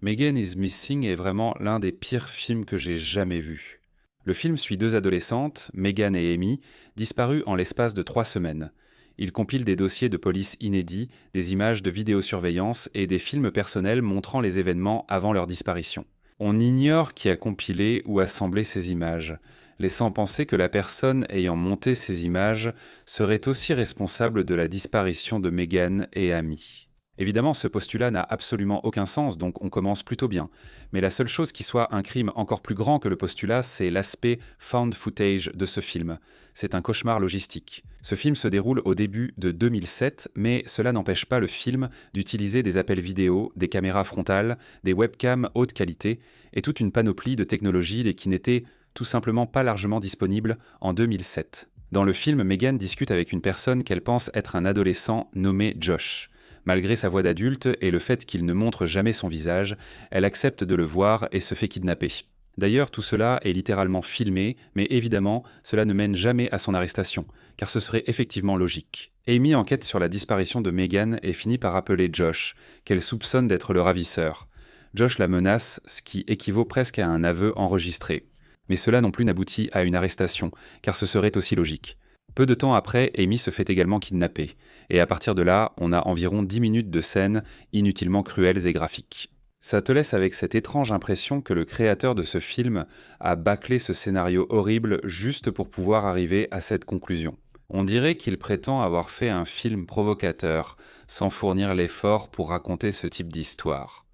Megan is Missing est vraiment l'un des pires films que j'ai jamais vus. Le film suit deux adolescentes, Megan et Amy, disparues en l'espace de 3 semaines. Il compile des dossiers de police inédits, des images de vidéosurveillance et des films personnels montrant les événements avant leur disparition. On ignore qui a compilé ou assemblé ces images, laissant penser que la personne ayant monté ces images serait aussi responsable de la disparition de Megan et Amy. Évidemment, ce postulat n'a absolument aucun sens, donc on commence plutôt bien. Mais la seule chose qui soit un crime encore plus grand que le postulat, c'est l'aspect found footage de ce film. C'est un cauchemar logistique. Ce film se déroule au début de 2007, mais cela n'empêche pas le film d'utiliser des appels vidéo, des caméras frontales, des webcams haute qualité et toute une panoplie de technologies qui n'étaient tout simplement pas largement disponibles en 2007. Dans le film, Megan discute avec une personne qu'elle pense être un adolescent nommé Josh. Malgré sa voix d'adulte et le fait qu'il ne montre jamais son visage, elle accepte de le voir et se fait kidnapper. D'ailleurs, tout cela est littéralement filmé, mais évidemment, cela ne mène jamais à son arrestation, car ce serait effectivement logique. Amy enquête sur la disparition de Megan et finit par appeler Josh, qu'elle soupçonne d'être le ravisseur. Josh la menace, ce qui équivaut presque à un aveu enregistré. Mais cela non plus n'aboutit à une arrestation, car ce serait aussi logique. Peu de temps après, Amy se fait également kidnapper. Et à partir de là, on a environ 10 minutes de scènes inutilement cruelles et graphiques. Ça te laisse avec cette étrange impression que le créateur de ce film a bâclé ce scénario horrible juste pour pouvoir arriver à cette conclusion. On dirait qu'il prétend avoir fait un film provocateur, sans fournir l'effort pour raconter ce type d'histoire.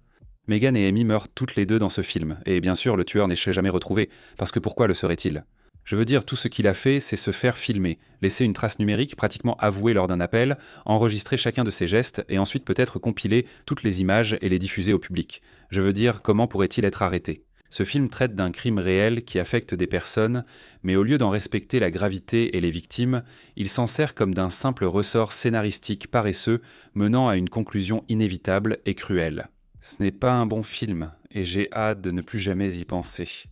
Megan et Amy meurent toutes les deux dans ce film, et bien sûr le tueur n'est jamais retrouvé, parce que pourquoi le serait-il ? Je veux dire, tout ce qu'il a fait, c'est se faire filmer, laisser une trace numérique pratiquement avouée lors d'un appel, enregistrer chacun de ses gestes et ensuite peut-être compiler toutes les images et les diffuser au public. Je veux dire, comment pourrait-il être arrêté ? Ce film traite d'un crime réel qui affecte des personnes, mais au lieu d'en respecter la gravité et les victimes, il s'en sert comme d'un simple ressort scénaristique paresseux menant à une conclusion inévitable et cruelle. Ce n'est pas un bon film, et j'ai hâte de ne plus jamais y penser.